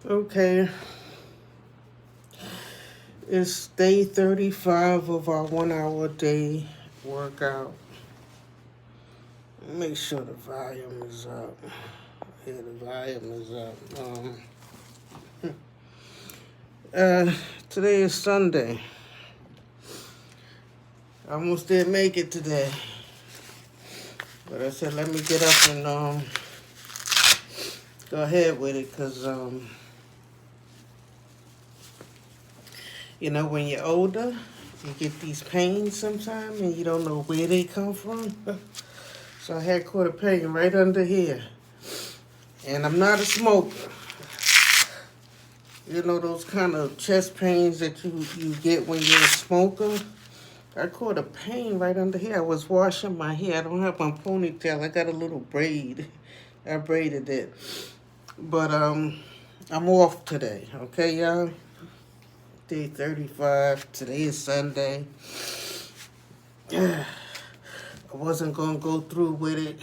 Okay, it's day 35 of our 1 hour day workout. Make sure the volume is up. Yeah, the volume is up. Uh, Today is Sunday. I almost didn't make it today, but I said let me get up and go ahead with it, cause when you're older, you get these pains sometimes and you don't know where they come from. So I had caught a pain right under here. And I'm not a smoker. You know those kind of chest pains that you get when you're a smoker? I caught a pain right under here. I was washing my hair. I don't have my ponytail. I got a little braid. I braided it. But I'm off today. Okay, y'all? Day 35. Today is Sunday. I wasn't going to go through with it.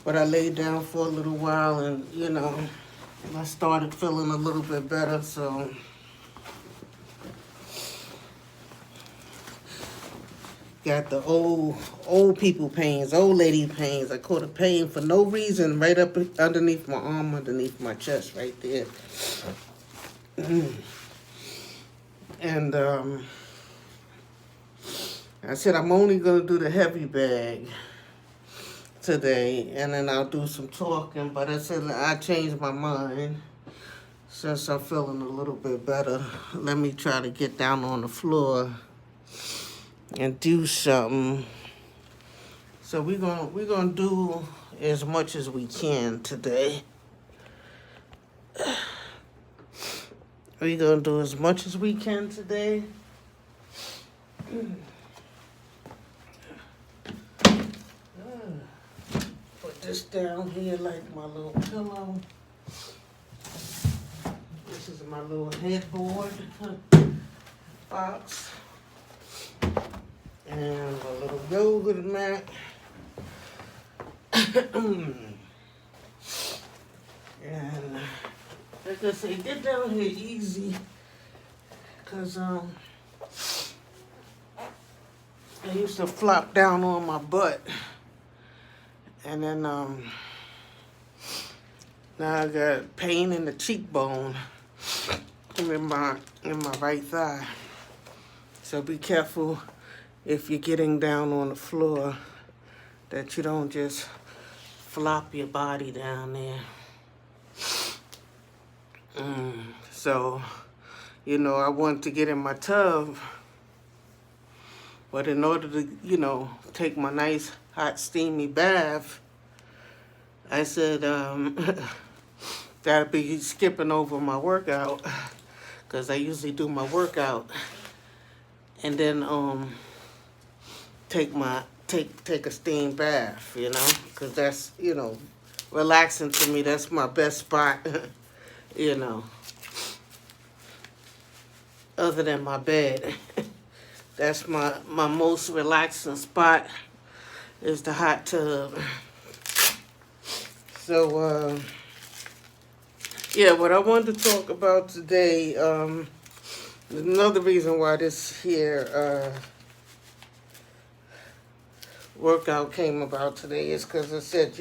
But I laid down for a little while and, I started feeling a little bit better, so got the old people pains, old lady pains. I caught a pain for no reason right up underneath my arm, underneath my chest, right there. And I said I'm only gonna do the heavy bag today, and then I'll do some talking. But I said I changed my mind. Since I'm feeling a little bit better, let me try to get down on the floor and do something. So we're gonna do as much as we can today. We're gonna do as much as we can today. Put this down here like my little pillow. This is my little headboard box. And a little yoga mat. And like I say, get down here easy. Cause I used to flop down on my butt. And then now I got pain in the cheekbone in my right thigh. So be careful if you're getting down on the floor that you don't just flop your body down there. So, I want to get in my tub, but in order to, take my nice hot steamy bath, I said that'd be skipping over my workout, because I usually do my workout and then take a steam bath, because that's, relaxing to me. That's my best spot, other than my bed. That's my most relaxing spot is the hot tub. So, what I wanted to talk about today, another reason why this here workout came about today is because I said,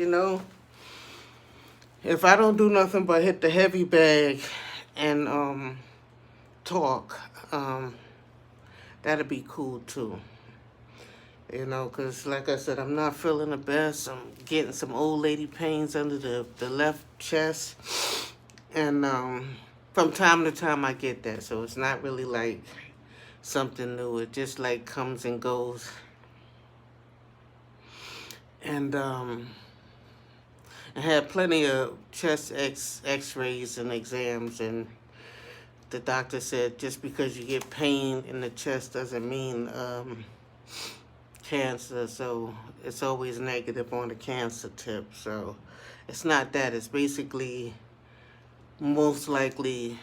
if I don't do nothing but hit the heavy bag and talk, that'd be cool too. Because like I said, I'm not feeling the best. I'm getting some old lady pains under the left chest. And from time to time I get that. So it's not really like something new. It just like comes and goes. And I had plenty of chest x-rays and exams, and the doctor said just because you get pain in the chest doesn't mean cancer. So it's always negative on the cancer tip. So it's not that. It's basically most likely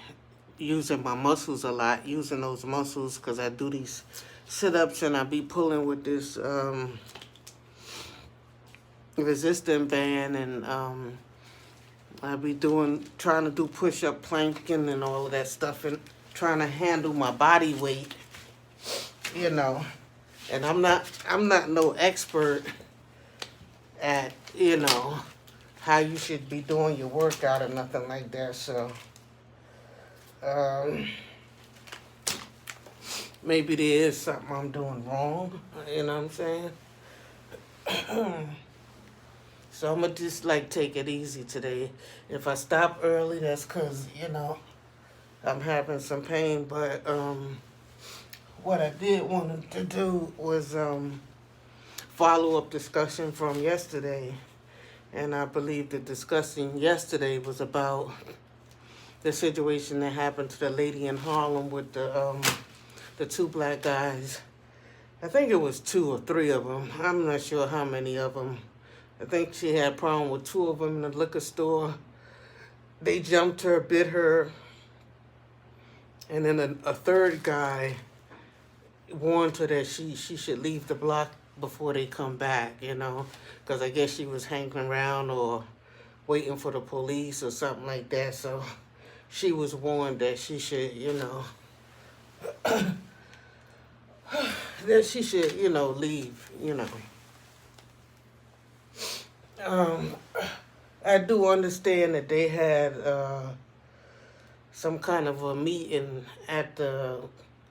using my muscles a lot, using those muscles, because I do these sit-ups and I be pulling with this resistant band, and I be trying to do push-up planking and all of that stuff and trying to handle my body weight, you know. And I'm not no expert at, how you should be doing your workout or nothing like that. So, maybe there is something I'm doing wrong, you know what I'm saying? So I'm gonna just take it easy today. If I stop early, that's cause, I'm having some pain, but, what I did want to do was, follow up discussion from yesterday. And I believe the discussion yesterday was about the situation that happened to the lady in Harlem with the two black guys. I think it was 2 or 3 of them. I'm not sure how many of them. I think she had a problem with 2 of them in the liquor store. They jumped her, bit her, and then a third guy warned her that she should leave the block before they come back, because I guess she was hanging around or waiting for the police or something like that. So she was warned that she should, that she should, leave, I do understand that they had some kind of a meeting at the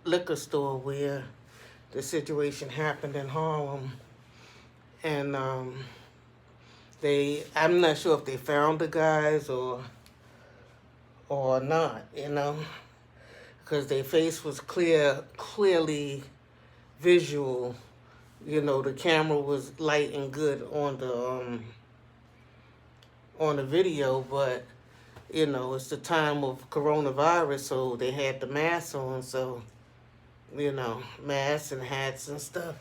liquor store where the situation happened in Harlem. And I'm not sure if they found the guys or not, because their face was clearly visual. The camera was light and good on the video, but it's the time of coronavirus, so they had the masks on, so masks and hats and stuff.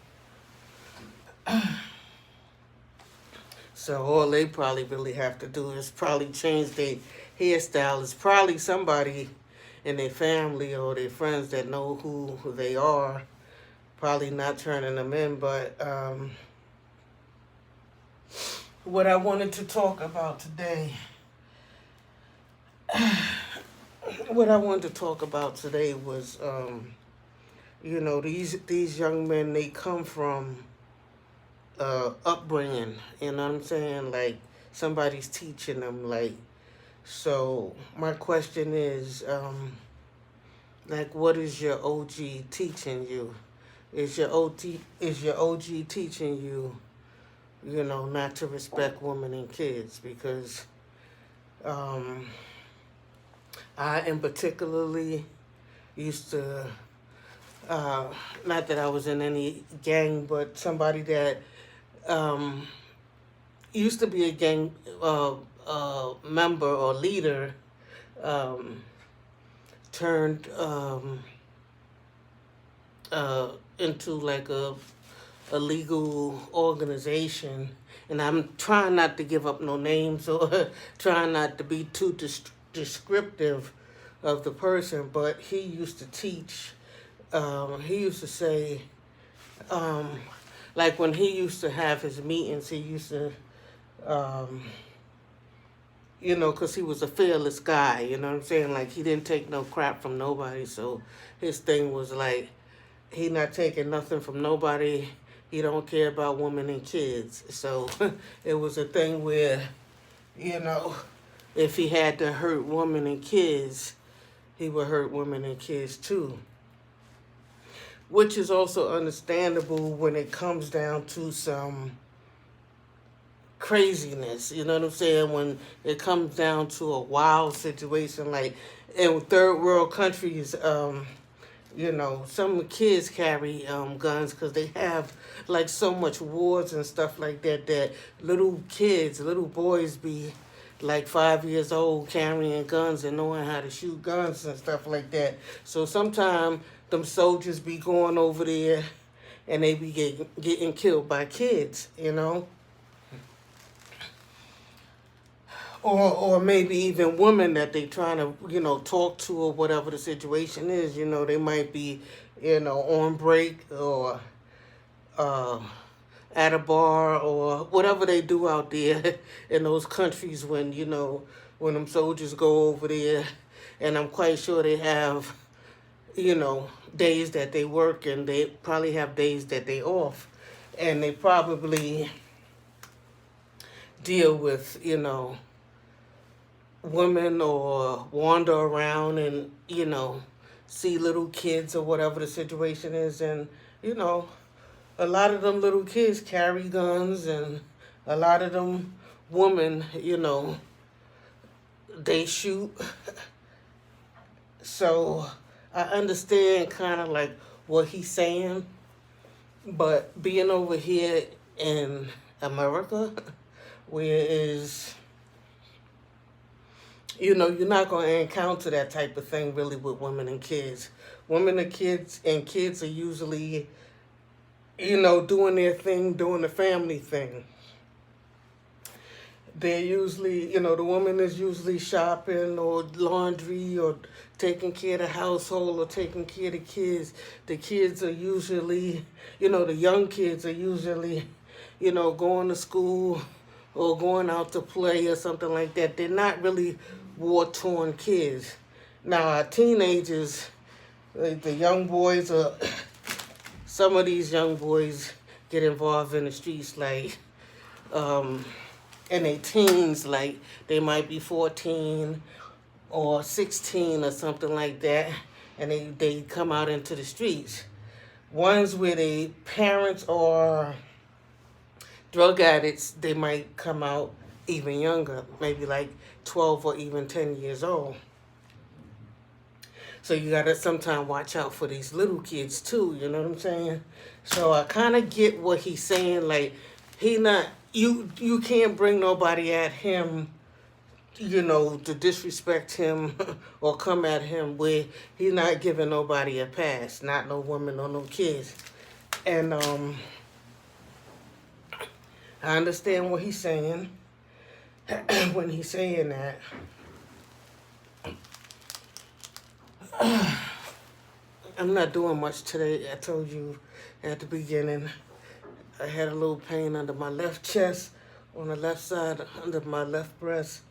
So all they probably really have to do is probably change their hairstyle. It's probably somebody in their family or their friends that know who they are, probably not turning them in. But what I wanted to talk about today, was, these young men, they come from upbringing, you know what I'm saying? Like, somebody's teaching them, so my question is, what is your OG teaching you? Is your OG teaching you, not to respect women and kids? Because I in particularly used to, not that I was in any gang, but somebody that used to be a gang member or leader, turned into a legal organization. And I'm trying not to give up no names or trying not to be too descriptive of the person, but he used to teach, he used to say, when he used to have his meetings, he used to, because he was a fearless guy, you know what I'm saying? He didn't take no crap from nobody, so his thing was he not taking nothing from nobody. He don't care about women and kids. So it was a thing where, if he had to hurt women and kids, he would hurt women and kids too. Which is also understandable when it comes down to some craziness, you know what I'm saying? When it comes down to a wild situation, in third world countries, some kids carry guns because they have so much wars and stuff like that little boys be 5 years old carrying guns and knowing how to shoot guns and stuff like that. So sometimes them soldiers be going over there and they be getting killed by kids, Or maybe even women that they trying to, talk to or whatever the situation is. They might be, on break or at a bar or whatever they do out there in those countries when, when them soldiers go over there, and I'm quite sure they have, days that they work, and they probably have days that they off, and they probably deal with, women or wander around and, see little kids or whatever the situation is. And, you know, a lot of them little kids carry guns, and a lot of them women, they shoot. So I understand kind of like what he's saying, but being over here in America, where is, you're not going to encounter that type of thing really with women and kids. Women and kids are usually, doing their thing, doing the family thing. They're usually, the woman is usually shopping or laundry or taking care of the household or taking care of the kids. The kids are usually, the young kids are usually, going to school or going out to play or something like that. They're not really war-torn kids. Now, our teenagers, the young boys, some of these young boys get involved in the streets like, in their teens, like they might be 14 or 16 or something like that, and they come out into the streets. Ones where their parents are drug addicts, they might come out even younger, maybe like 12 or even 10 years old. So you gotta sometimes watch out for these little kids too, you know what I'm saying? So I kind of get what he's saying, like you can't bring nobody at him, to disrespect him or come at him where he's not giving nobody a pass, not no woman or no kids. And I understand what he's saying when he's saying that. I'm not doing much today. I told you at the beginning, I had a little pain under my left chest, on the left side, under my left breast,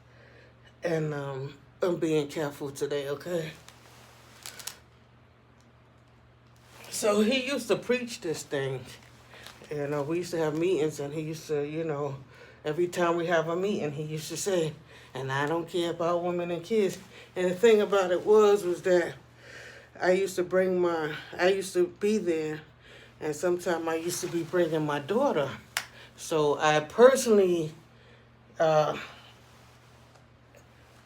and I'm being careful today, okay? So he used to preach this thing, and we used to have meetings, and he used to, every time we have a meeting, he used to say, and I don't care about women and kids. And the thing about it was that I used to be there, and sometimes I used to be bringing my daughter. So I personally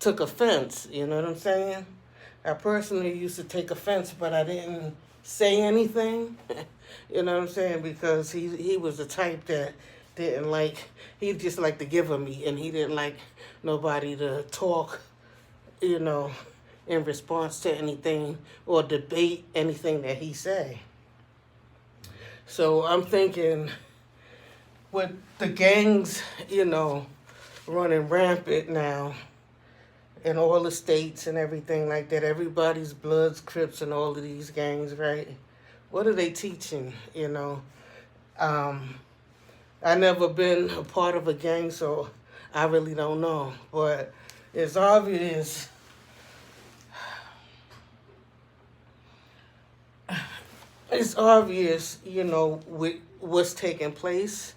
took offense, you know what I'm saying? I personally used to take offense, but I didn't say anything, you know what I'm saying? Because he was the type that didn't like, he just liked to give a me, and he didn't like nobody to talk, in response to anything or debate anything that he say. So I'm thinking with the gangs, running rampant now in all the states and everything like that, everybody's Bloods, Crips, and all of these gangs, right? What are they teaching, I never been a part of a gang, so I really don't know. But it's obvious with what's taking place.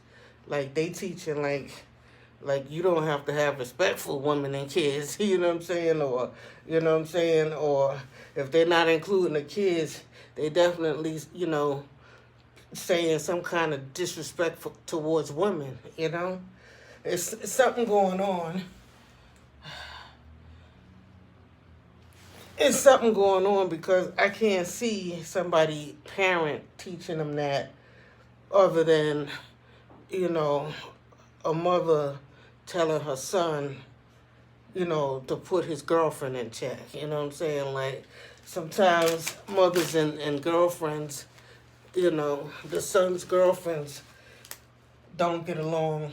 Like, they teaching, like you don't have to have respect for women and kids, you know what I'm saying? Or, Or if they're not including the kids, they definitely, saying some kind of disrespect towards women, It's something going on. It's something going on because I can't see somebody, parent, teaching them that other than, a mother telling her son, to put his girlfriend in check. You know what I'm saying? Like, sometimes mothers and girlfriends, the son's girlfriends don't get along.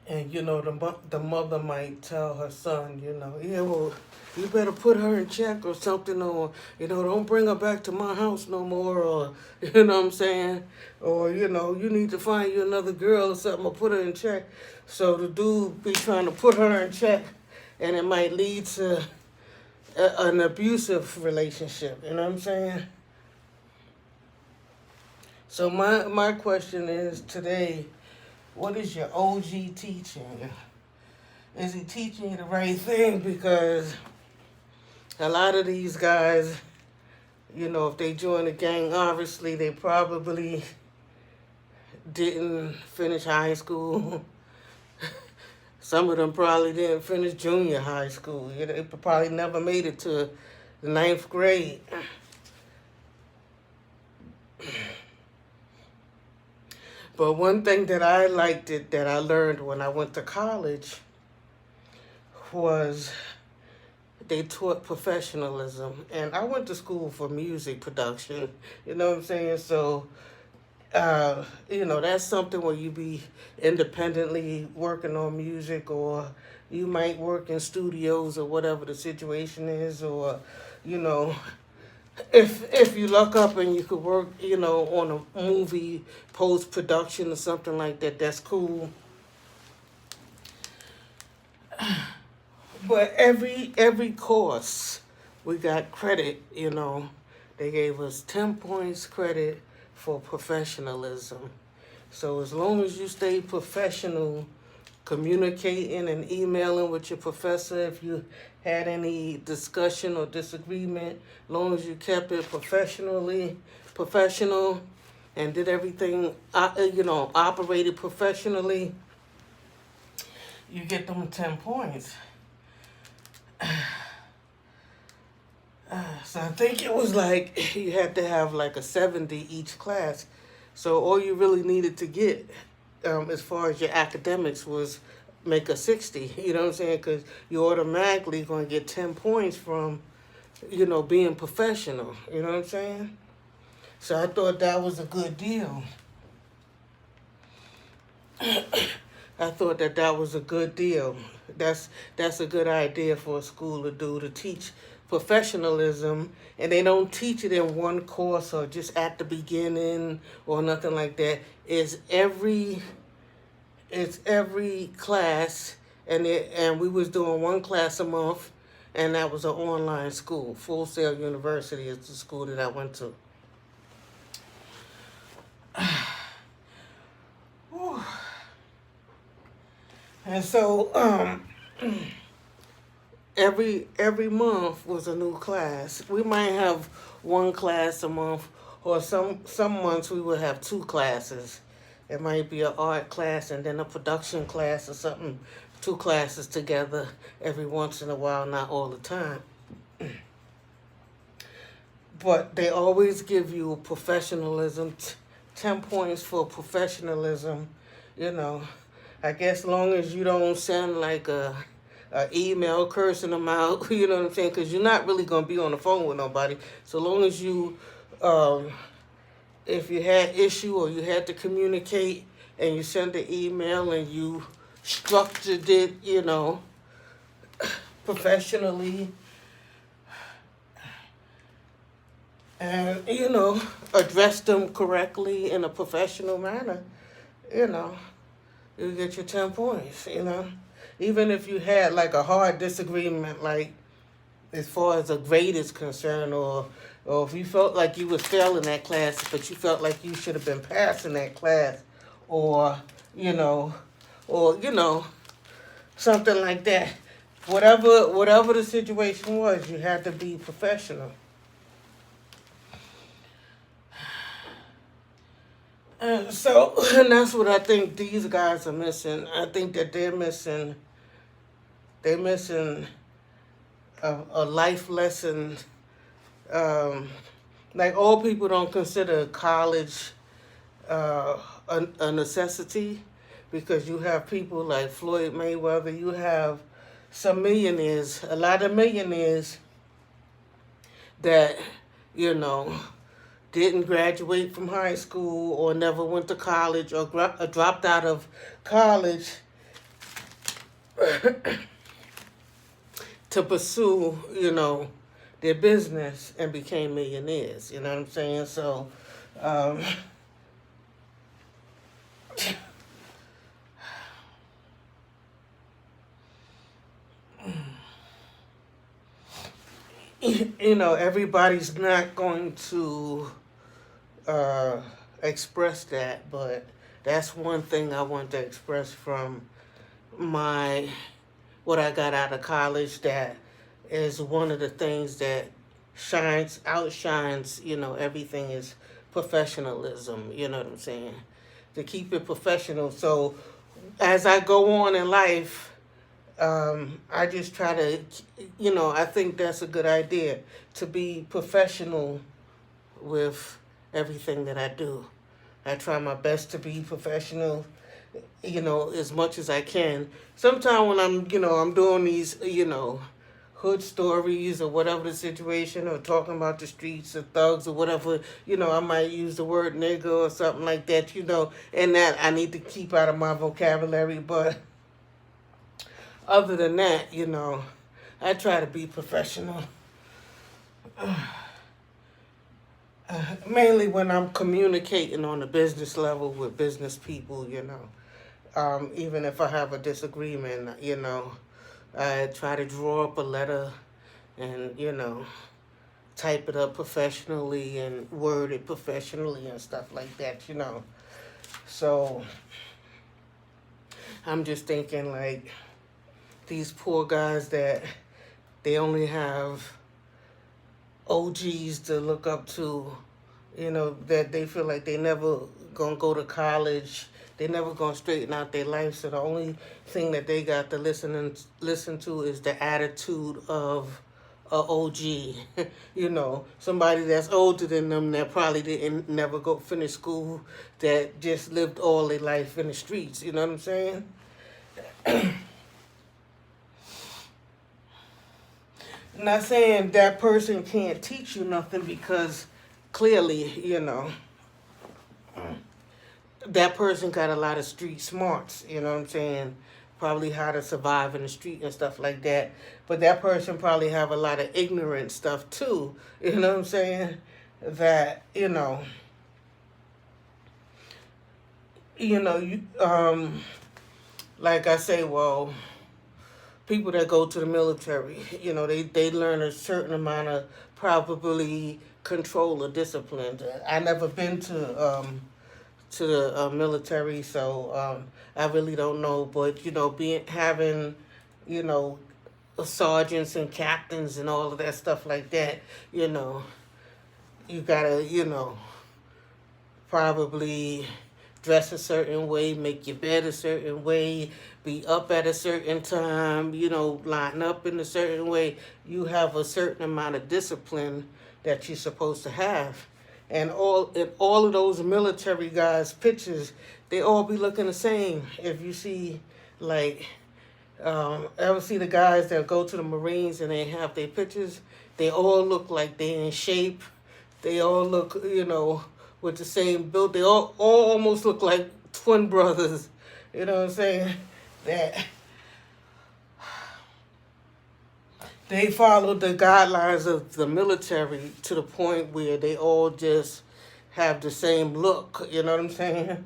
And, the mother might tell her son, yeah, well, you better put her in check or something, or, don't bring her back to my house no more, or, you know what I'm saying? Or, you need to find you another girl or something, or put her in check. So the dude be trying to put her in check, and it might lead to an abusive relationship, you know what I'm saying? So my question is today, what is your OG teaching? Is he teaching you the right thing? Because a lot of these guys, if they join a gang, obviously they probably didn't finish high school. Some of them probably didn't finish junior high school. They probably never made it to the 9th grade. But one thing that I liked that I learned when I went to college was they taught professionalism. And I went to school for music production, you know what I'm saying? So, that's something where you be independently working on music, or you might work in studios or whatever the situation is, or, if you look up and you could work, on a movie post-production or something like that, that's cool. But every course, we got credit, They gave us 10 points credit for professionalism. So as long as you stay professional, communicating and emailing with your professor, if you had any discussion or disagreement, as long as you kept it professional, and did everything, operated professionally, you get them 10 points. So I think it was like you had to have like a 70 each class. So all you really needed to get, as far as your academics, was make a 60. You know what I'm saying? Because you automatically going to get 10 points from, being professional. You know what I'm saying? So I thought that was a good deal. I thought that was a good deal. That's a good idea for a school to do, to teach professionalism, and they don't teach it in one course or just at the beginning or nothing like that. It's every class, and we was doing one class a month, and that was an online school. Full Sail University is the school that I went to. And so every month was a new class. We might have one class a month, or some months we would have 2 classes. It might be an art class and then a production class or something. 2 classes together every once in a while, not all the time. But they always give you professionalism, 10 points for professionalism, I guess long as you don't send like a email cursing them out, you know what I'm saying? Because you're not really going to be on the phone with nobody. So long as you, if you had issue or you had to communicate and you sent an email and you structured it, professionally, and, addressed them correctly in a professional manner, you get your 10 points, Even if you had like a hard disagreement, like as far as a grade is concerned, or if you felt like you was failing that class, but you felt like you should have been passing that class, or, something like that. Whatever the situation was, you had to be professional. And that's what I think these guys are missing. I think that they're missing a life lesson. Like, all people don't consider college a necessity, because you have people like Floyd Mayweather, you have some millionaires, a lot of millionaires that, didn't graduate from high school or never went to college or dropped out of college, to pursue, their business and became millionaires. You know what I'm saying? So, um, everybody's not going to express that, but that's one thing I want to express from what I got out of college. That is one of the things that outshines, everything is professionalism. You know what I'm saying? To keep it professional. So as I go on in life, I just try to, I think that's a good idea, to be professional with everything that I do. I try my best to be professional, as much as I can. Sometimes when I'm doing these, hood stories or whatever the situation, or talking about the streets or thugs or whatever, I might use the word nigga or something like that, and that I need to keep out of my vocabulary. But other than that, I try to be professional. Mainly when I'm communicating on a business level with business people, even if I have a disagreement, I try to draw up a letter and, type it up professionally and word it professionally and stuff like that, So I'm just thinking, like, these poor guys that they only have OGs to look up to, that they feel like they never gonna go to college, they never gonna straighten out their life. So the only thing that they got to listen to is the attitude of a OG, somebody that's older than them, that probably didn't never go finish school, that just lived all their life in the streets. You know what I'm saying? Not saying that person can't teach you nothing, because clearly, that person got a lot of street smarts, you know what I'm saying? Probably how to survive in the street and stuff like that. But that person probably have a lot of ignorant stuff too, you know what I'm saying? That, like I say, well, people that go to the military, they learn a certain amount of probably control or discipline. I never been to the military, so I really don't know. But having sergeants and captains and all of that stuff like that, you gotta probably dress a certain way, make your bed a certain way, be up at a certain time, line up in a certain way. You have a certain amount of discipline that you're supposed to have. And all of those military guys' pictures, they all be looking the same. If you see, like, ever see the guys that go to the Marines and they have their pictures, they all look like they in shape. They all look, with the same build. They all almost look like twin brothers. You know what I'm saying? That they followed the guidelines of the military to the point where they all just have the same look. You know what I'm saying?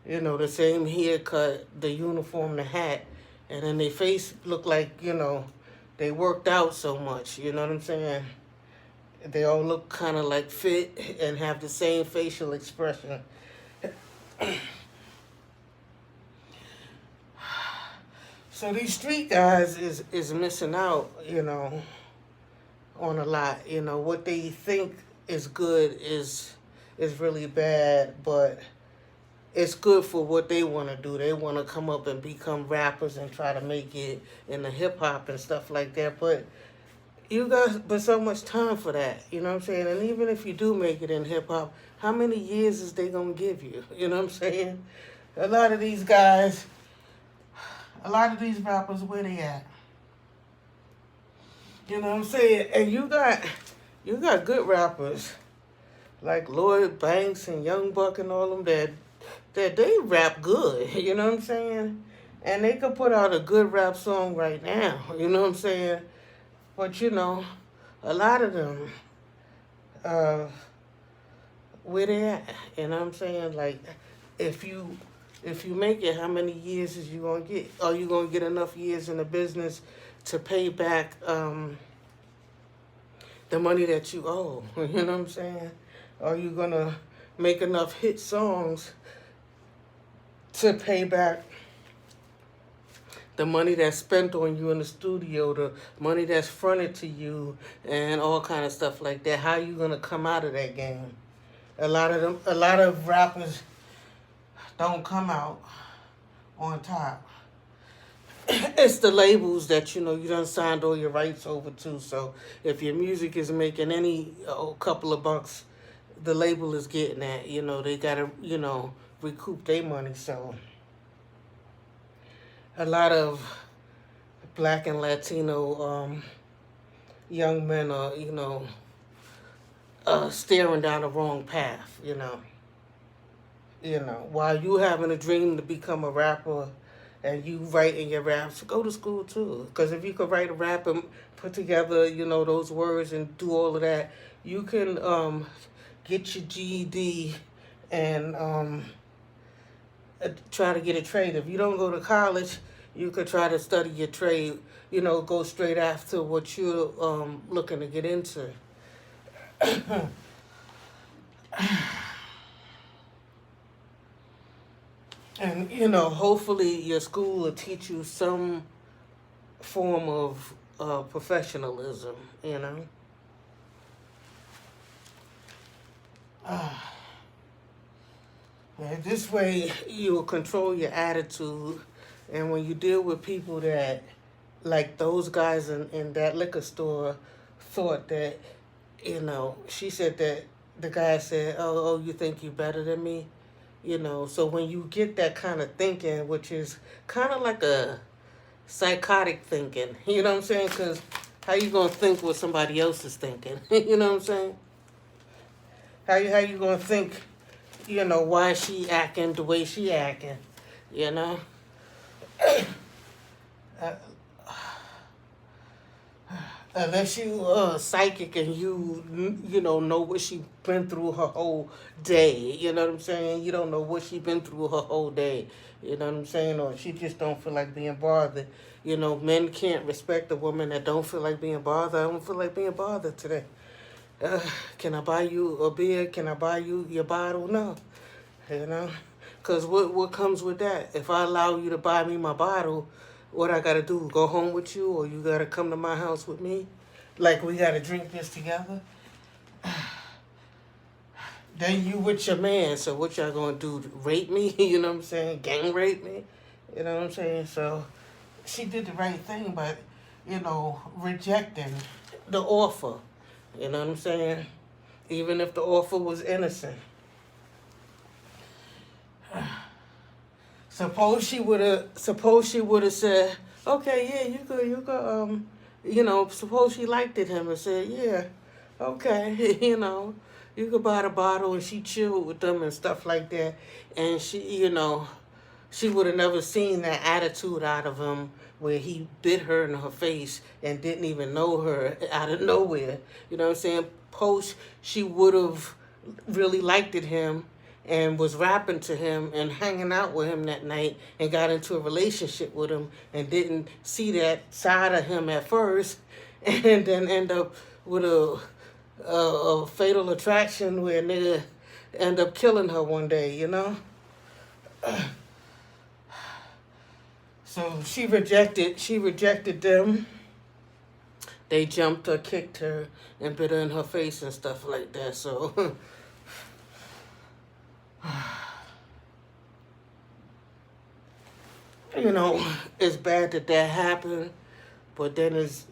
The same haircut, the uniform, the hat, and then their face look like, they worked out so much. You know what I'm saying? They all look kind of like fit and have the same facial expression. So these street guys is missing out, on a lot. What they think is good is really bad, but it's good for what they want to do. They want to come up and become rappers and try to make it in the hip hop and stuff like that. But you got so much time for that, you know what I'm saying? And even if you do make it in hip hop, how many years is they gonna give you? You know what I'm saying? A lot of these guys, a lot of these rappers, where they at? You know what I'm saying? And you got good rappers like Lloyd Banks and Young Buck and all them that they rap good. You know what I'm saying? And they could put out a good rap song right now, you know what I'm saying? But you know, a lot of them, uh, where they at? You know what I'm saying? Like, if you if you make it, how many years is you gonna get? Are you gonna get enough years in the business to pay back the money that you owe? You know what I'm saying? Are you gonna make enough hit songs to pay back the money that's spent on you in the studio, the money that's fronted to you, and all kind of stuff like that? How you gonna come out of that game? A lot of rappers don't come out on top. It's the labels that you done signed all your rights over to. So if your music is making any couple of bucks, the label is getting that. They gotta recoup their money. So a lot of Black and Latino young men are staring down the wrong path. While you having a dream to become a rapper and you writing your raps, go to school too. Because if you could write a rap and put together, those words and do all of that, you can get your GED and try to get a trade. If you don't go to college, you could try to study your trade, go straight after what you're looking to get into. And, hopefully your school will teach you some form of professionalism, And this way you will control your attitude. And when you deal with people that, like those guys in that liquor store, thought that, she said that the guy said, oh, you think you better than me? So when you get that kind of thinking, which is kind of like a psychotic thinking, you know what I'm saying? Because how you going to think what somebody else is thinking? You know what I'm saying? How you going to think, why she acting the way she acting, Unless you psychic and you know what she been through her whole day, you know what I'm saying? You don't know what she been through her whole day, you know what I'm saying? Or she just don't feel like being bothered. Men can't respect a woman that don't feel like being bothered. I don't feel like being bothered today. Can I buy you a beer? Can I buy you your bottle? No, because what comes with that? If I allow you to buy me my bottle, what I gotta do? Go home with you, or you gotta come to my house with me? Like we gotta drink this together? Then you with your man, so what y'all gonna do? Rape me? You know what I'm saying? Gang rape me? You know what I'm saying? So she did the right thing, but rejecting the offer. You know what I'm saying? Even if the offer was innocent. Suppose she would have said, okay, yeah, you could, suppose she liked it him and said, yeah, okay, you could buy the bottle, and she chilled with them and stuff like that. And she would have never seen that attitude out of him where he bit her in her face and didn't even know her out of nowhere. You know what I'm saying? Post, she would have really liked it him and was rapping to him and hanging out with him that night and got into a relationship with him and didn't see that side of him at first and then end up with a fatal attraction where a nigga end up killing her one day, So she rejected them. They jumped her, kicked her, and bit her in her face and stuff like that. So it's bad that happened, but then it's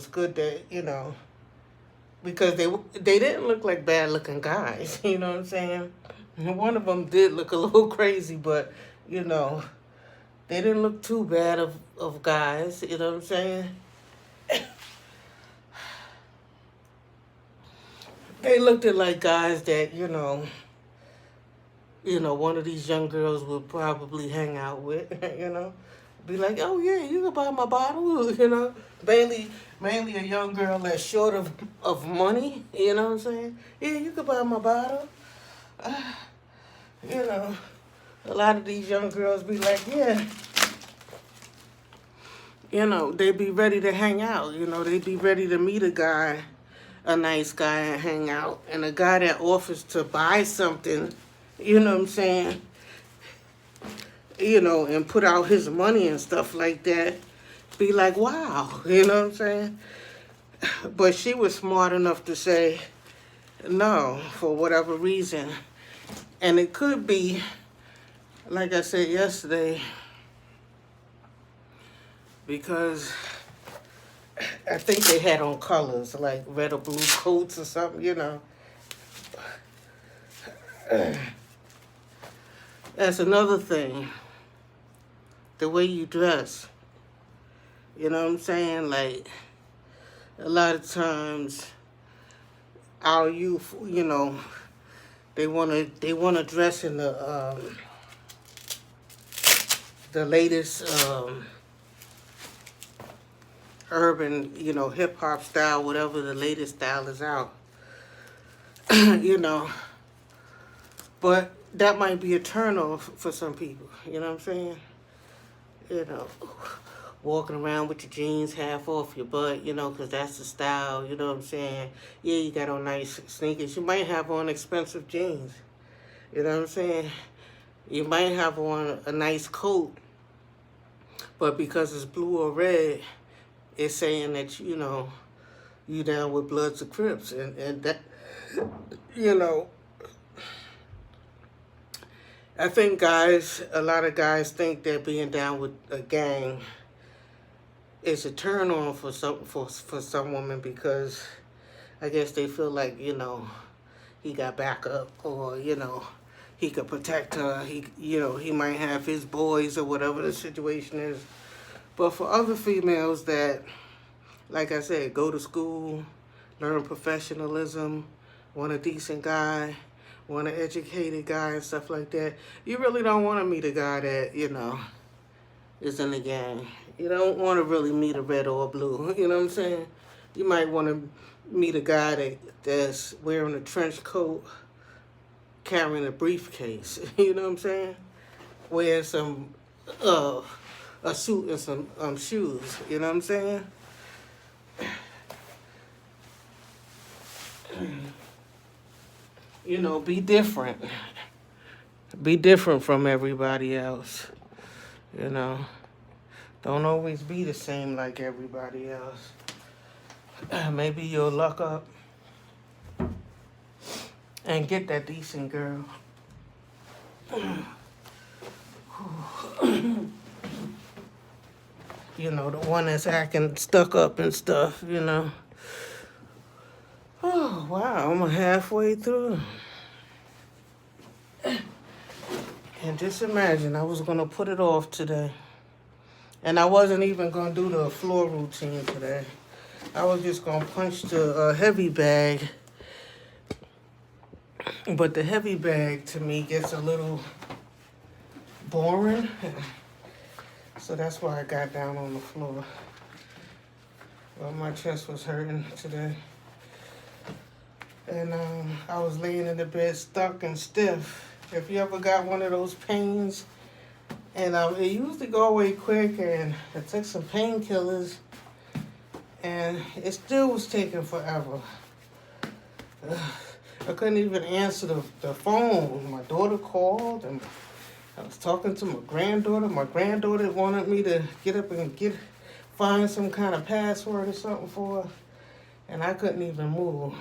good that, because they didn't look like bad looking guys, you know what I'm saying? And one of them did look a little crazy, but, they didn't look too bad of guys, you know what I'm saying? They looked at like guys that, one of these young girls would probably hang out with, Be like, oh yeah, you can buy my bottle, you know. Mainly a young girl that's short of money, you know what I'm saying? Yeah, you can buy my bottle. Uh, you know, a lot of these young girls be like, yeah, you know, they be ready to hang out. You know, they be ready to meet a nice guy and hang out. And a guy that offers to buy something, you know what I'm saying, you know, and put out his money and stuff like that, be like, wow, you know what I'm saying? But she was smart enough to say no for whatever reason. And it could be, like I said yesterday, because I think they had on colors like red or blue coats or something, you know. That's another thing. The way you dress. You know what I'm saying? Like, a lot of times our youth, you know, they wanna dress in the latest urban, you know, hip hop style, whatever the latest style is out. You know. But that might be a turnoff for some people, you know what I'm saying? You know, walking around with your jeans half off your butt, you know, 'cause that's the style, you know what I'm saying? Yeah, you got on nice sneakers. You might have on expensive jeans, you know what I'm saying? You might have on a nice coat, but because it's blue or red, it's saying that, you know, you down with Bloods or Crips. And that, you know, I think a lot of guys think that being down with a gang is a turn on for some women because I guess they feel like, you know, he got backup or, you know, he could protect her. You know, he might have his boys or whatever the situation is. But for other females that, like I said, go to school, learn professionalism, want a decent guy, want an educated guy and stuff like that, you really don't want to meet a guy that, you know, is in the gang. You don't want to really meet a red or a blue, you know what I'm saying? You might want to meet a guy that's wearing a trench coat, carrying a briefcase, you know what I'm saying? Wearing a suit and some shoes, you know what I'm saying? You know, be different. Be different from everybody else, you know? Don't always be the same like everybody else. Maybe you'll luck up and get that decent girl. You know, the one that's acting stuck up and stuff, you know. Oh, wow, I'm halfway through. And just imagine, I was going to put it off today. And I wasn't even going to do the floor routine today. I was just going to punch the heavy bag. But the heavy bag, to me, gets a little boring. So that's why I got down on the floor. Well, my chest was hurting today. And I was laying in the bed stuck and stiff. If you ever got one of those pains, and it usually go away quick, and I took some painkillers, and it still was taking forever. I couldn't even answer the phone. My daughter called, and I was talking to my granddaughter. My granddaughter wanted me to get up and find some kind of password or something for her, and I couldn't even move.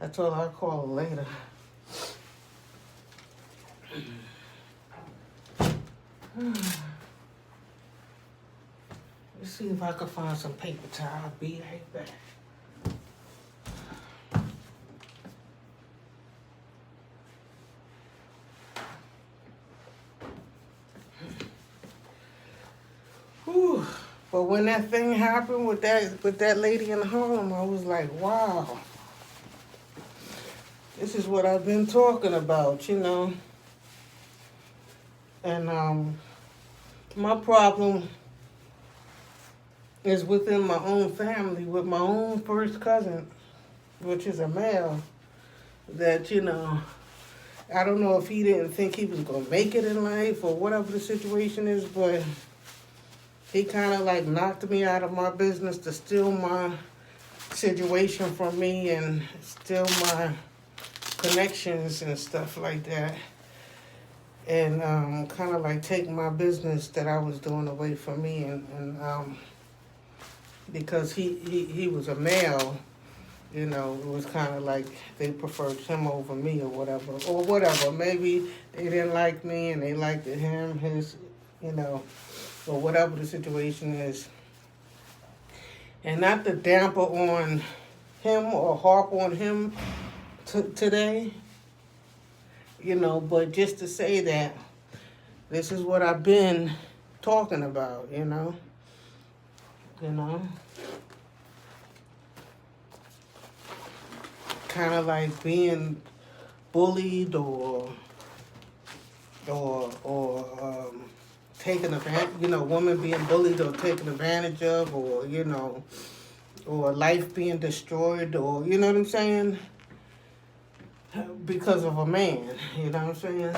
I told her I'd call her later. Let's see if I can find some paper towel. I'll be right back. Whew. But when that thing happened with that lady in Harlem, I was like, wow. This is what I've been talking about, you know. And My problem is within my own family with my own first cousin, which is a male, that, I don't know if he didn't think he was going to make it in life or whatever the situation is, but he kind of like knocked me out of my business to steal my situation from me and steal my connections and stuff like that. And kind of like take my business that I was doing away from me. And because he was a male, it was kind of like they preferred him over me or whatever. Or whatever. Maybe they didn't like me and they liked him, his, or whatever the situation is. And not to damper on him or harp on him today, but just to say that this is what I've been talking about, kind of like being bullied or taken advantage, women being bullied or taken advantage of, or life being destroyed, or, you know what I'm saying? Because of a man, you know what I'm saying?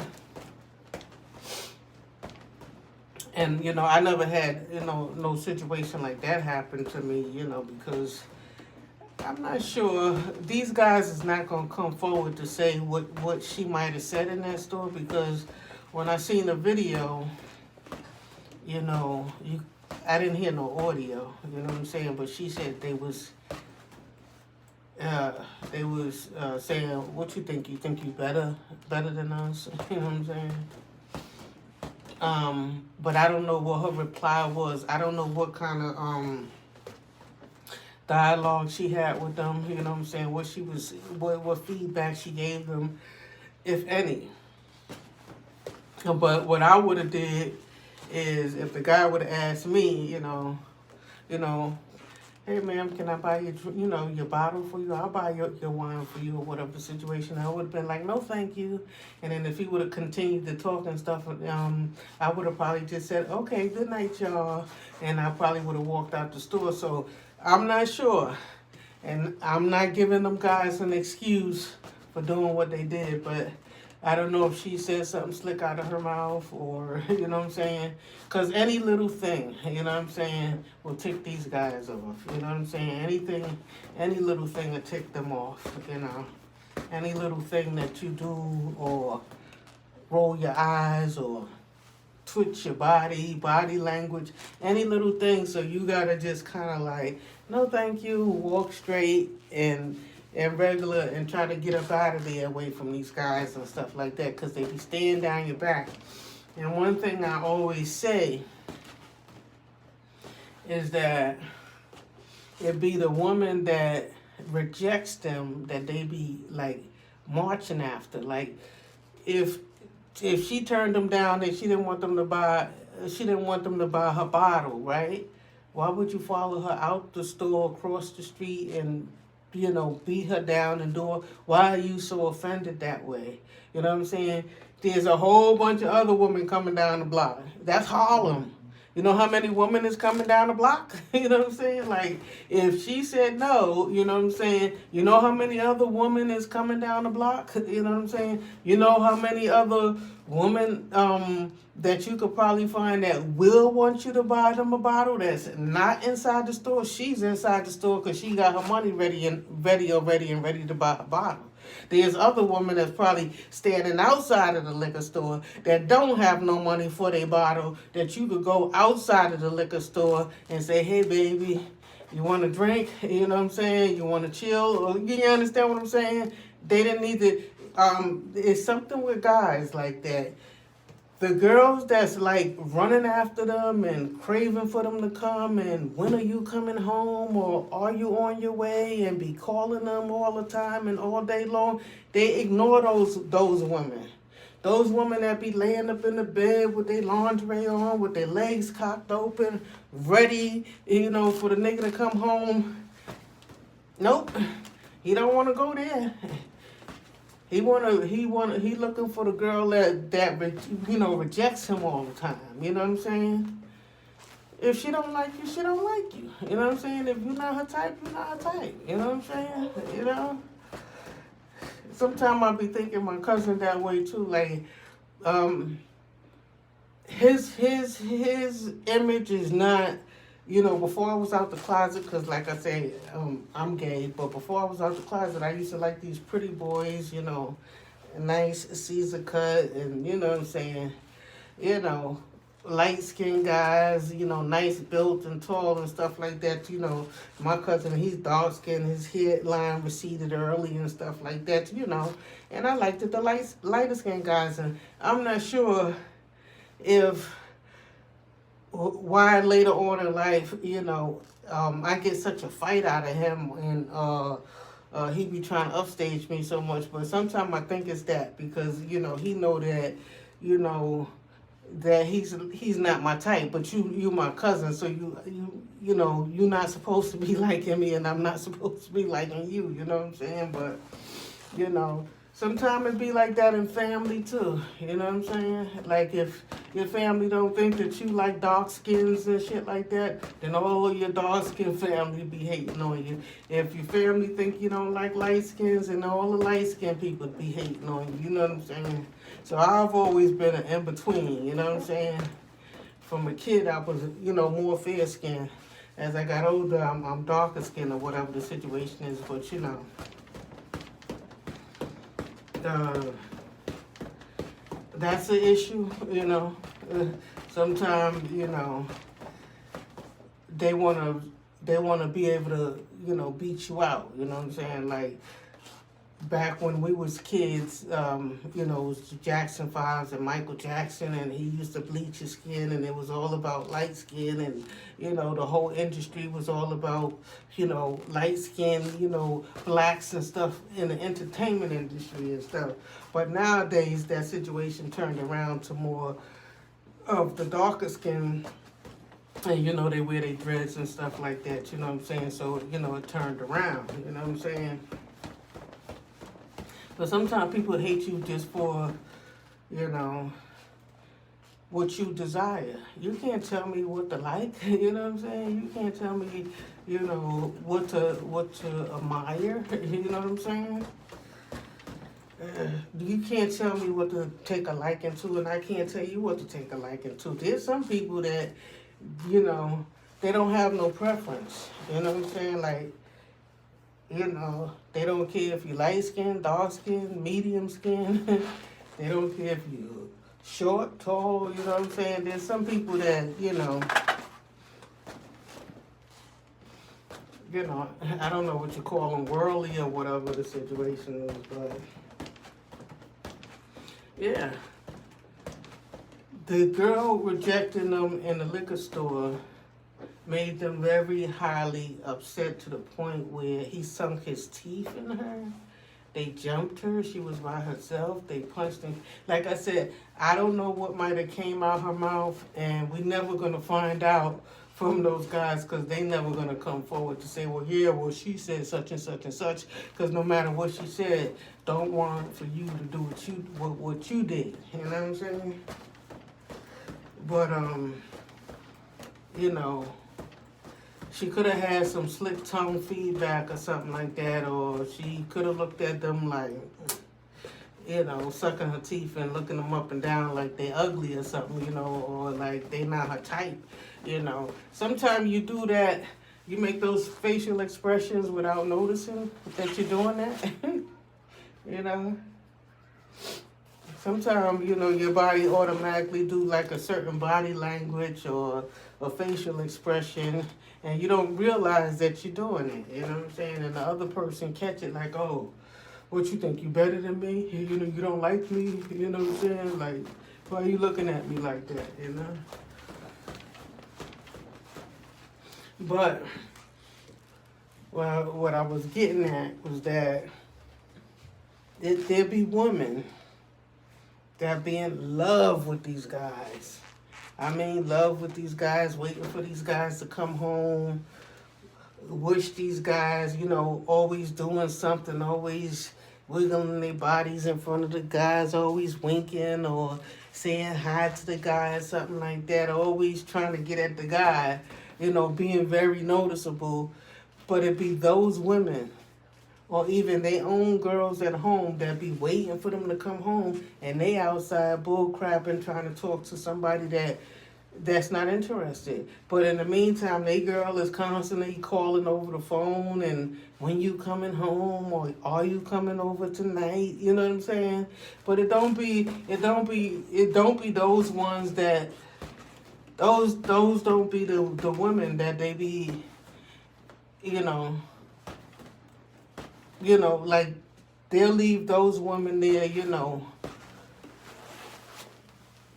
And, I never had, no situation like that happen to me, because I'm not sure. These guys is not going to come forward to say what she might have said in that store, because when I seen the video, I didn't hear no audio, you know what I'm saying? But she said they was saying, what you think? You think you better than us? You know what I'm saying? But I don't know what her reply was. I don't know what kind of dialogue she had with them. You know what I'm saying? What feedback she gave them, if any. But what I would have did is, if the guy would have asked me, hey ma'am, can I buy your bottle for you? I'll buy your wine for you, or whatever the situation. I would have been like, no, thank you. And then if he would have continued to talk and stuff, I would have probably just said, okay, good night, y'all. And I probably would have walked out the store. So I'm not sure. And I'm not giving them guys an excuse for doing what they did, but I don't know if she said something slick out of her mouth, or, you know what I'm saying? Because any little thing, you know what I'm saying, will tick these guys off. You know what I'm saying? Any little thing will tick them off, Any little thing that you do, or roll your eyes, or twitch your body language, any little thing. So you got to just kind of like, no thank you, walk straight and regular, and try to get up out of there away from these guys and stuff like that, because they be staying down your back. And one thing I always say is that it be the woman that rejects them that they be like marching after. Like if she turned them down and she didn't want them to buy her bottle, right? Why would you follow her out the store, across the street, and beat her down the door? Why are you so offended that way? You know what I'm saying? There's a whole bunch of other women coming down the block. That's Harlem. You know how many women is coming down the block? You know what I'm saying? Like, if she said no, you know what I'm saying? You know how many other women is coming down the block? You know what I'm saying? You know how many other women that you could probably find that will want you to buy them a bottle that's not inside the store? She's inside the store because she got her money ready to buy a bottle. There's other women that's probably standing outside of the liquor store that don't have no money for their bottle, that you could go outside of the liquor store and say, hey, baby, you want to drink? You know what I'm saying? You want to chill? Or, you understand what I'm saying? They didn't need to. It's something with guys like that. The girls that's like running after them and craving for them to come, and when are you coming home, or are you on your way, and be calling them all the time and all day long, they ignore those women. Those women that be laying up in the bed with their lingerie on, with their legs cocked open, ready, for the nigga to come home. Nope, he don't want to go there. He looking for the girl that rejects him all the time. You know what I'm saying? If she don't like you, she don't like you. You know what I'm saying? If you're not her type, you're not her type. You know what I'm saying? You know? Sometimes I'll be thinking my cousin that way too. Like, his image is not, before I was out the closet, because like I say, I'm gay, but before I was out the closet, I used to like these pretty boys, nice Caesar cut, and you know what I'm saying, you know, light skinned guys, nice built and tall and stuff like that. My cousin, he's dark skinned, his hairline receded early and stuff like that, and I liked the lighter skinned guys, and I'm not sure if why later on in life, I get such a fight out of him, and he be trying to upstage me so much. But sometimes I think it's that because he know that that he's not my type, but you my cousin, so you're not supposed to be liking me, and I'm not supposed to be liking you. You know what I'm saying? But sometimes it be like that in family too. You know what I'm saying? Like if your family don't think that you like dark skins and shit like that, then all of your dark skin family be hating on you. If your family think you don't like light skins, and all the light skin people be hating on you. You know what I'm saying? So I've always been an in between. You know what I'm saying? From a kid, I was more fair skinned. As I got older, I'm darker skinned or whatever the situation is. But that's an issue, sometimes, they wanna be able to, beat you out, you know what I'm saying? Like back when we was kids, it was Jackson 5s and Michael Jackson, and he used to bleach his skin, and it was all about light skin, and the whole industry was all about light skin, blacks and stuff in the entertainment industry and stuff. But nowadays that situation turned around to more of the darker skin, and they wear their dreads and stuff like that, you know what I'm saying? So it turned around, you know what I'm saying? But sometimes people hate you just for, what you desire. You can't tell me what to like, you know what I'm saying? You can't tell me, what to admire, you know what I'm saying? You can't tell me what to take a liking to, and I can't tell you what to take a liking to. There's some people that, they don't have no preference, you know what I'm saying? Like, they don't care if you light skin, dark skin, medium skin. They don't care if you short, tall, you know what I'm saying? There's some people that, I don't know what you call them, worldly or whatever the situation is, but yeah. The girl rejecting them in the liquor store made them very highly upset to the point where he sunk his teeth in her. They jumped her. She was by herself. They punched him. Like I said, I don't know what might have came out her mouth, and we never going to find out from those guys because they never going to come forward to say, well, she said such and such and such, because no matter what she said, don't want for you to do what you did. You know what I'm saying? But, she could have had some slick tongue feedback or something like that, or she could have looked at them like, sucking her teeth and looking them up and down like they ugly or something, or like they not her type, Sometimes you do that, you make those facial expressions without noticing that you're doing that, Sometimes, your body automatically do like a certain body language or a facial expression, and you don't realize that you're doing it, you know what I'm saying? And the other person catch it like, oh, what you think, you better than me? You don't like me, you know what I'm saying? Like, why are you looking at me like that, But, well, what I was getting at was that there be women that be in love with these guys. I mean, love with these guys, waiting for these guys to come home, wish these guys, always doing something, always wiggling their bodies in front of the guys, always winking or saying hi to the guy or something like that, always trying to get at the guy, being very noticeable. But it be those women or even their own girls at home that be waiting for them to come home and they outside bull crapping trying to talk to somebody that's not interested. But in the meantime, they girl is constantly calling over the phone and when you coming home or are you coming over tonight? You know what I'm saying? But it don't be those ones that those don't be the women that they be, you know, like they'll leave those women there,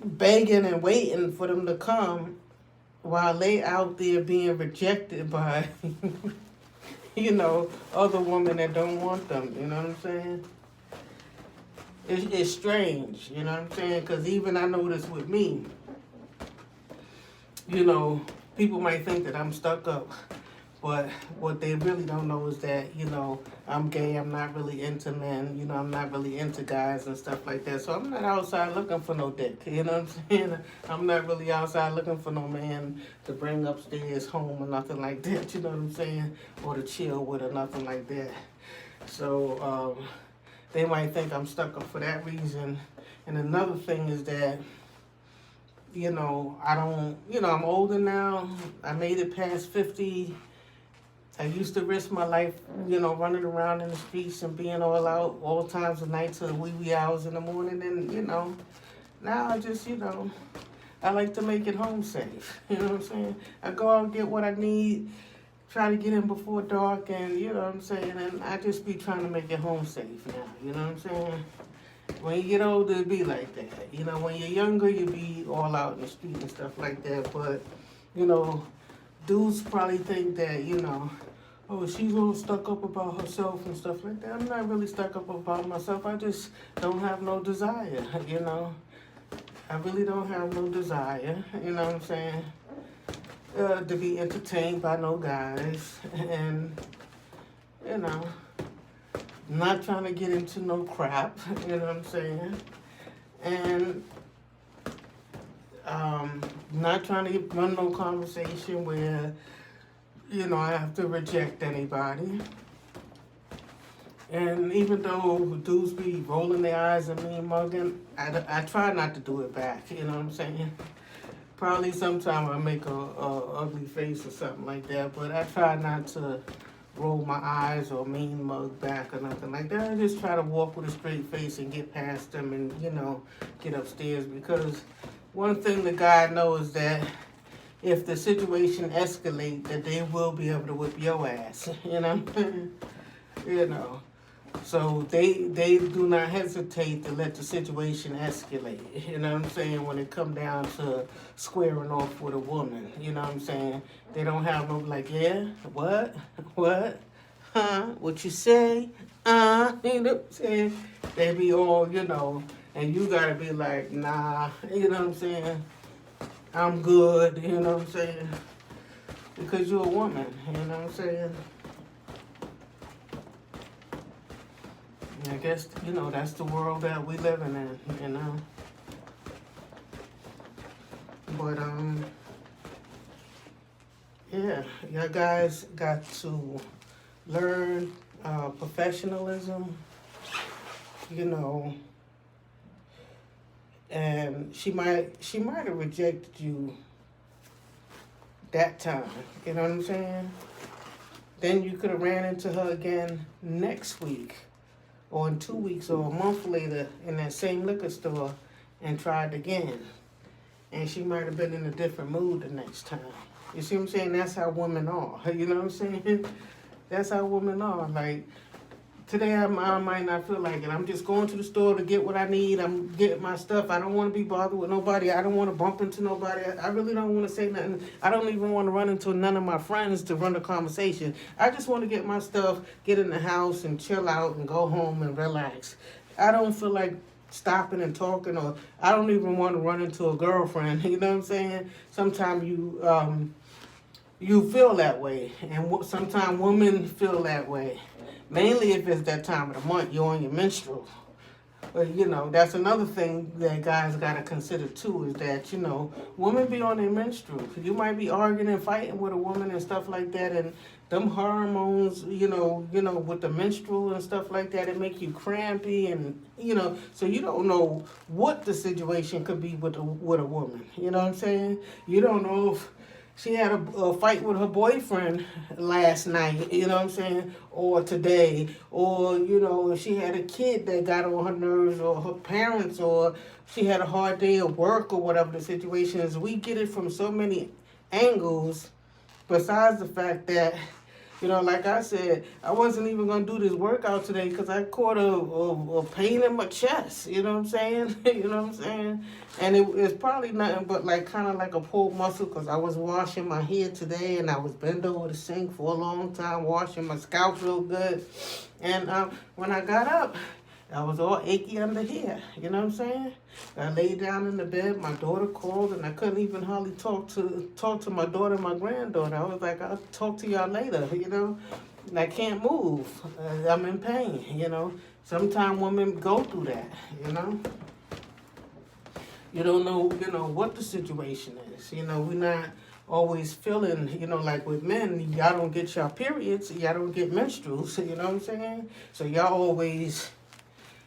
begging and waiting for them to come while they out there being rejected by, other women that don't want them. You know what I'm saying? It's strange, you know what I'm saying? Because even I notice with me, people might think that I'm stuck up. But what they really don't know is that, I'm gay, I'm not really into men, I'm not really into guys and stuff like that. So I'm not outside looking for no dick, you know what I'm saying? I'm not really outside looking for no man to bring upstairs home or nothing like that, you know what I'm saying? Or to chill with or nothing like that. So they might think I'm stuck up for that reason. And another thing is that, I don't, I'm older now. I made it past 50. I used to risk my life, running around in the streets and being all out all times of night till the wee hours in the morning. And, now I just, I like to make it home safe. You know what I'm saying? I go out and get what I need, try to get in before dark, and, you know what I'm saying? And I just be trying to make it home safe now. You know what I'm saying? When you get older, it be like that. When you're younger, you be all out in the street and stuff like that. But, dudes probably think that, oh, she's all stuck up about herself and stuff like that. I'm not really stuck up about myself. I just don't have no desire, I really don't have no desire, you know what I'm saying, to be entertained by no guys. And, not trying to get into no crap, you know what I'm saying? And not trying to run no conversation where, I have to reject anybody. And even though dudes be rolling their eyes at me and mugging, I try not to do it back, you know what I'm saying? Probably sometime I make a ugly face or something like that, but I try not to roll my eyes or mean mug back or nothing like that. I just try to walk with a straight face and get past them and, get upstairs. Because one thing the guy knows is that if the situation escalates, that they will be able to whip your ass, So they do not hesitate to let the situation escalate, you know what I'm saying, when it come down to squaring off with a woman, you know what I'm saying? They don't have no like, yeah, what, what you say, you know what I'm saying? They be all, and you gotta be like, nah, you know what I'm saying? I'm good, you know what I'm saying? Because you're a woman, you know what I'm saying? I guess, that's the world that we living in, But, yeah, y'all guys got to learn professionalism, and she might have rejected you that time, you know what I'm saying? Then you could have ran into her again next week, or in 2 weeks, or a month later in that same liquor store and tried again. And she might have been in a different mood the next time. You see what I'm saying? That's how women are. You know what I'm saying? That's how women are. Like, today I might not feel like it. I'm just going to the store to get what I need. I'm getting my stuff. I don't want to be bothered with nobody. I don't want to bump into nobody. I really don't want to say nothing. I don't even want to run into none of my friends to run a conversation. I just want to get my stuff, get in the house and chill out and go home and relax. I don't feel like stopping and talking, or I don't even want to run into a girlfriend. You know what I'm saying? Sometimes you feel that way. And sometimes women feel that way. Mainly if it's that time of the month, you're on your menstrual. But, that's another thing that guys got to consider too is that, women be on their menstrual. You might be arguing and fighting with a woman and stuff like that, and them hormones, with the menstrual and stuff like that, it make you crampy and, so you don't know what the situation could be with a woman. You know what I'm saying? You don't know if she had a fight with her boyfriend last night, you know what I'm saying, or today, or, if she had a kid that got on her nerves, or her parents, or she had a hard day at work, or whatever the situation is. We get it from so many angles, besides the fact that, like I said, I wasn't even going to do this workout today because I caught a pain in my chest, you know what I'm saying? You know what I'm saying? And it's probably nothing but kind of like a pulled muscle because I was washing my hair today and I was bent over the sink for a long time, washing my scalp real good. And when I got up, I was all achy under here, you know what I'm saying? I laid down in the bed, my daughter called, and I couldn't even hardly talk to my daughter and my granddaughter. I was like, I'll talk to y'all later, And I can't move. I'm in pain, Sometimes women go through that, You don't know, what the situation is. We're not always feeling, like with men, y'all don't get your periods, y'all don't get menstruals, you know what I'm saying? So y'all always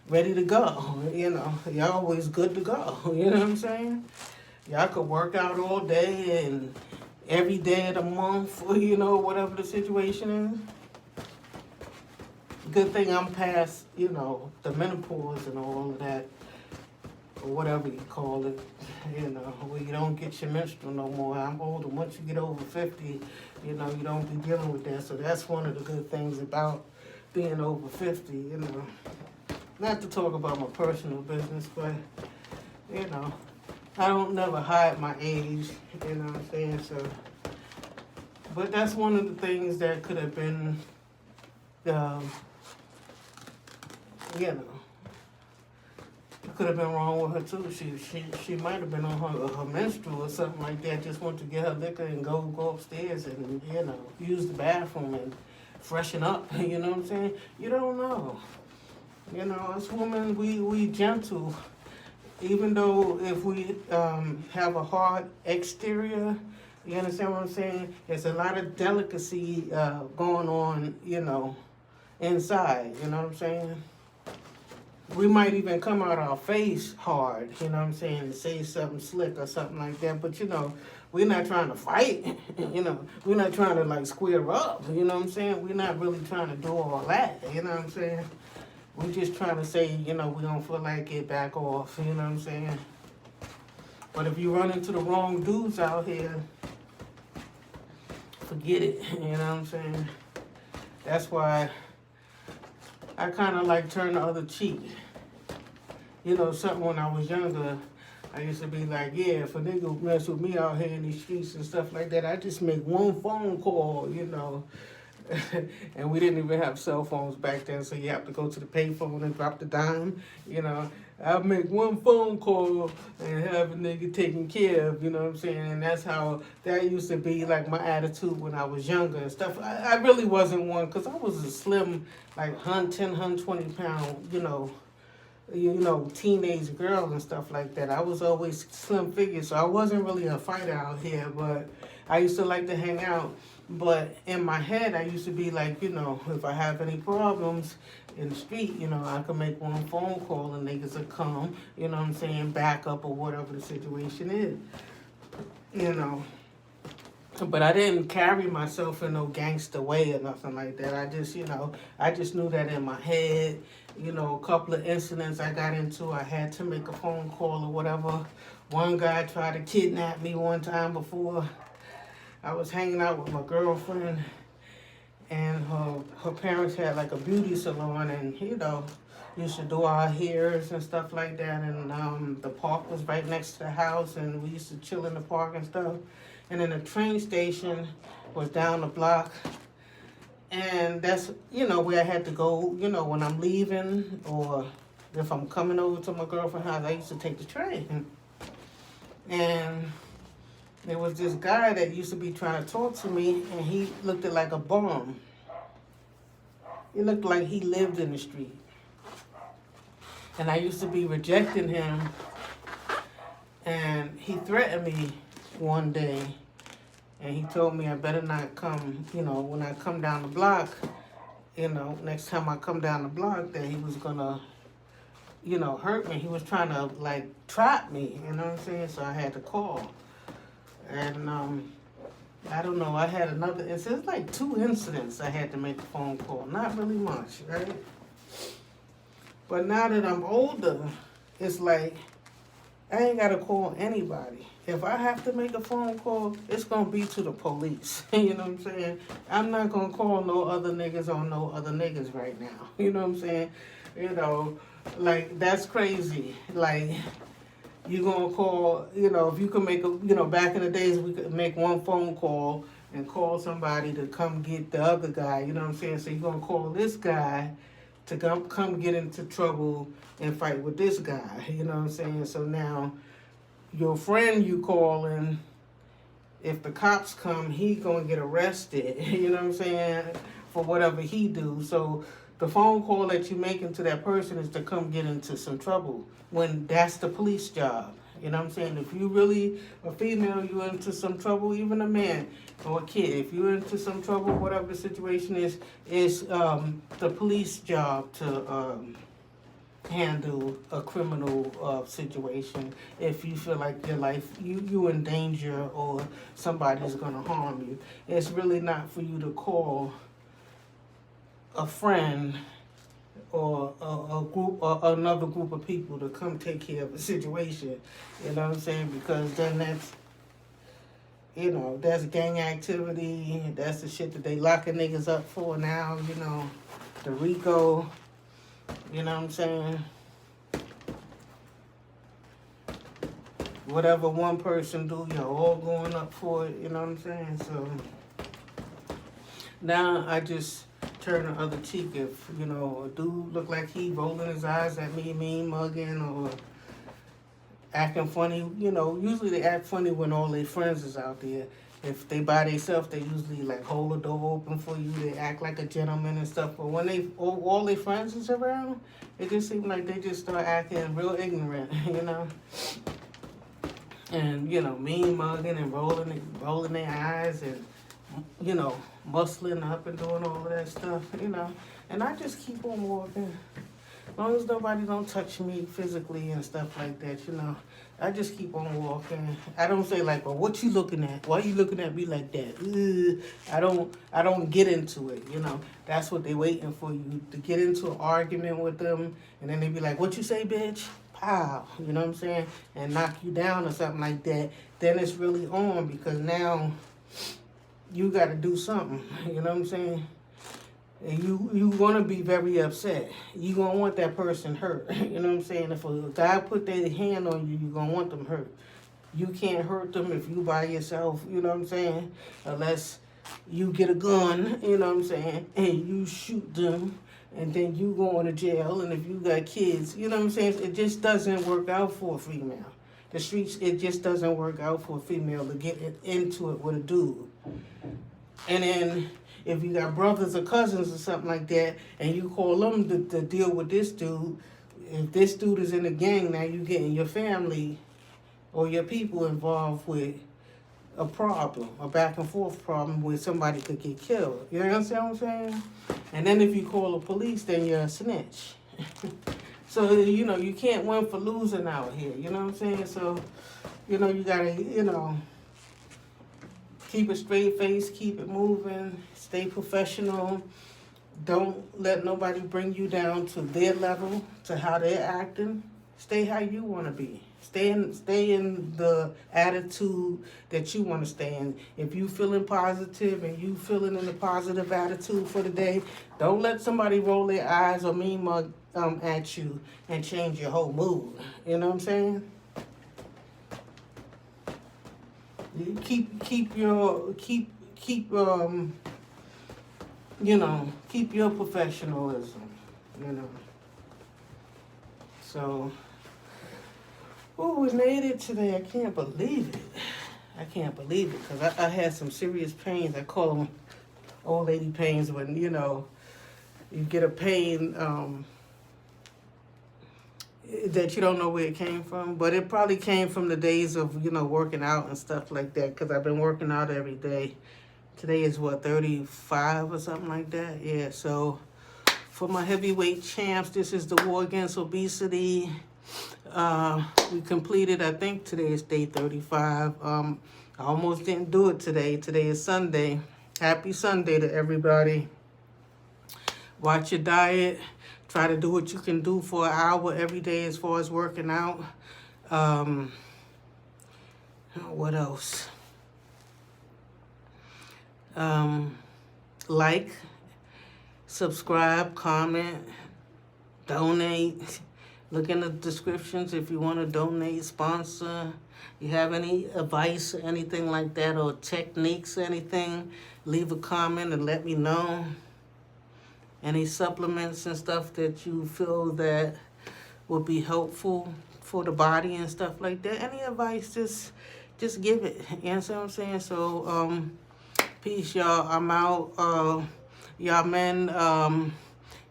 ready to go, y'all always good to go, you know what I'm saying? Y'all could work out all day and every day of the month, whatever the situation is. Good thing I'm past, the menopause and all of that, or whatever you call it, where you don't get your menstrual no more. I'm older. Once you get over 50, you don't be dealing with that. So that's one of the good things about being over 50, Not to talk about my personal business, but, I don't never hide my age, you know what I'm saying? So, but that's one of the things that could have been, could have been wrong with her too. She might have been on her menstrual or something like that. Just want to get her liquor and go upstairs and use the bathroom and freshen up. You know what I'm saying? You don't know. As women, we gentle. Even though if we have a hard exterior, you understand what I'm saying? There's a lot of delicacy going on, inside. You know what I'm saying? We might even come out our face hard, you know what I'm saying, and say something slick or something like that. But, we're not trying to fight, We're not trying to, square up, you know what I'm saying? We're not really trying to do all that, you know what I'm saying? We're just trying to say, we don't feel like it, back off, you know what I'm saying? But if you run into the wrong dudes out here, forget it, you know what I'm saying? That's why I kind of turn the other cheek. Something when I was younger, I used to be like, yeah, if a nigga mess with me out here in these streets and stuff like that, I just make one phone call, And we didn't even have cell phones back then, so you have to go to the payphone and drop the dime, I'll make one phone call and have a nigga taken care of, you know what I'm saying? And that's how that used to be my attitude when I was younger and stuff. I really wasn't one, because I was a slim, 120 pound, teenage girl and stuff like that. I was always slim figure, so I wasn't really a fighter out here, but I used to like to hang out. But in my head, I used to be if I have any problems in the street, I can make one phone call and niggas will come, you know what I'm saying, back up or whatever the situation is, But I didn't carry myself in no gangster way or nothing like that. I just knew that in my head, a couple of incidents I got into, I had to make a phone call or whatever. One guy tried to kidnap me one time before. I was hanging out with my girlfriend, and her parents had a beauty salon, and used to do our hairs and stuff like that. And the park was right next to the house, and we used to chill in the park and stuff. And then the train station was down the block, and that's where I had to go. When I'm leaving or if I'm coming over to my girlfriend's house, I used to take the train. And There was this guy that used to be trying to talk to me, and he looked like a bum. He looked like he lived in the street. And I used to be rejecting him, and he threatened me one day, and he told me I better not come, when I come down the block, next time I come down the block, that he was gonna, hurt me. He was trying to, trap me, you know what I'm saying? So I had to call. And, I don't know, I had another, it's like 2 incidents I had to make a phone call. Not really much, right? But now that I'm older, it's like, I ain't got to call anybody. If I have to make a phone call, it's going to be to the police. You know what I'm saying? I'm not going to call no other niggas on no other niggas right now. You know what I'm saying? That's crazy. You going to call, if you can make back in the days, we could make one phone call and call somebody to come get the other guy. You know what I'm saying? So you're going to call this guy to come get into trouble and fight with this guy, you know what I'm saying? So now, your friend you calling, if the cops come, he gonna get arrested, you know what I'm saying, for whatever he do. So the phone call that you making to that person is to come get into some trouble, when that's the police job. You know what I'm saying? If you really a female, you into some trouble, even a man or a kid, if you're into some trouble, whatever the situation is the police job to handle a criminal situation if you feel like your life, you in danger or somebody's gonna harm you. It's really not for you to call a friend or a group or another group of people to come take care of a situation, you know what I'm saying? Because then that's gang activity. That's the shit that they locking niggas up for now, the RICO, you know what I'm saying? Whatever one person do, you're all going up for it, you know what I'm saying? So now I just turn the other cheek if, a dude look like he rolling his eyes at me, mean mugging, or acting funny. Usually they act funny when all their friends is out there. If they by themselves, they usually hold the door open for you. They act like a gentleman and stuff. But when all their friends is around, it just seems like they just start acting real ignorant, And, mean mugging and rolling their eyes and, muscling up and doing all of that stuff, And I just keep on walking. As long as nobody don't touch me physically and stuff like that, I just keep on walking. I don't say well, what you looking at? Why you looking at me like that? Ugh. I don't get into it, That's what they waiting for, you to get into an argument with them, and then they be like, what you say, bitch? Pow, you know what I'm saying? And knock you down or something like that. Then it's really on, because now you got to do something, you know what I'm saying? And you want to be very upset. You going to want that person hurt, you know what I'm saying? If a guy put their hand on you, you going to want them hurt. You can't hurt them if you by yourself, you know what I'm saying? Unless you get a gun, you know what I'm saying, and you shoot them, and then you go into jail, and if you got kids, you know what I'm saying? It just doesn't work out for a female. The streets, it just doesn't work out for a female to get into it with a dude. And then if you got brothers or cousins or something like that, and you call them to deal with this dude, if this dude is in a gang, now you getting your family or your people involved with a problem, a back and forth problem where somebody could get killed. You understand what I'm saying? And then if you call the police, then you're a snitch. So, you can't win for losing out here. You know what I'm saying? So, you gotta, keep a straight face, keep it moving, stay professional. Don't let nobody bring you down to their level, to how they're acting. Stay how you want to be. Stay in the attitude that you want to stay in. If you feeling positive and you feeling in a positive attitude for the day, don't let somebody roll their eyes or mean mug at you and change your whole mood. You know what I'm saying? You keep your professionalism. So. Oh, we made it today. I can't believe it. I can't believe it because I had some serious pains. I call them old lady pains when, you know, you get a pain that you don't know where it came from. But it probably came from the days of, you know, working out and stuff like that because I've been working out every day. Today is what, 35 or something like that? Yeah, so for my heavyweight champs, this is the war against obesity. We completed, I think today is day 35. I almost didn't do it today. Today is Sunday. Happy Sunday to everybody. Watch your diet. Try to do what you can do for an hour every day as far as working out. What else? Like, subscribe, comment, donate. Look in the descriptions if you want to donate, sponsor. You have any advice or anything like that, or techniques, anything, leave a comment and let me know. Any supplements and stuff that you feel that would be helpful for the body and stuff like that. Any advice, just give it. You know what I'm saying? So, peace, y'all. I'm out. Y'all men,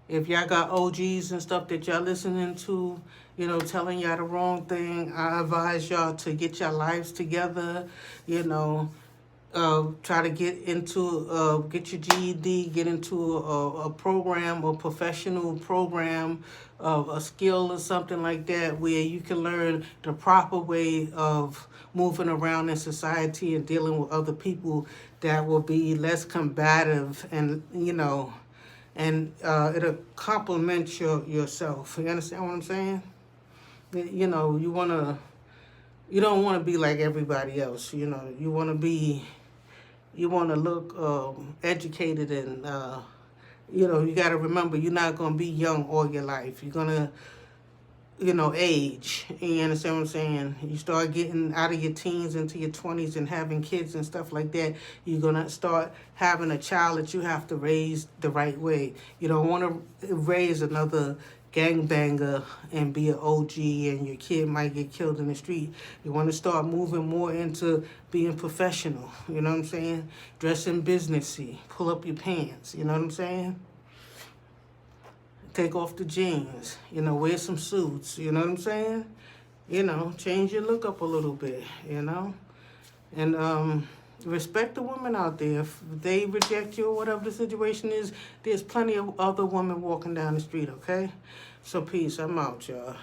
if y'all got OGs and stuff that y'all listening to, you know, telling y'all the wrong thing, I advise y'all to get your lives together, you know. Try to get into, get your GED, get into a program, a professional program, a skill or something like that where you can learn the proper way of moving around in society and dealing with other people that will be less combative and, you know, and it'll complement yourself. You understand what I'm saying? You know, you don't want to be like everybody else. You know, you want to look educated and, you know, you got to remember you're not going to be young all your life. You're going to, you know, age. You understand what I'm saying? You start getting out of your teens into your 20s and having kids and stuff like that. You're going to start having a child that you have to raise the right way. You don't want to raise another gangbanger and be an OG and your kid might get killed in the street. You want to start moving more into being professional. You know what I'm saying? Dressing businessy. Pull up your pants. You know what I'm saying? Take off the jeans, you know, wear some suits, you know what I'm saying? You know, change your look up a little bit, you know? And respect the women out there. If they reject you or whatever the situation is, there's plenty of other women walking down the street, okay? So peace, I'm out, y'all.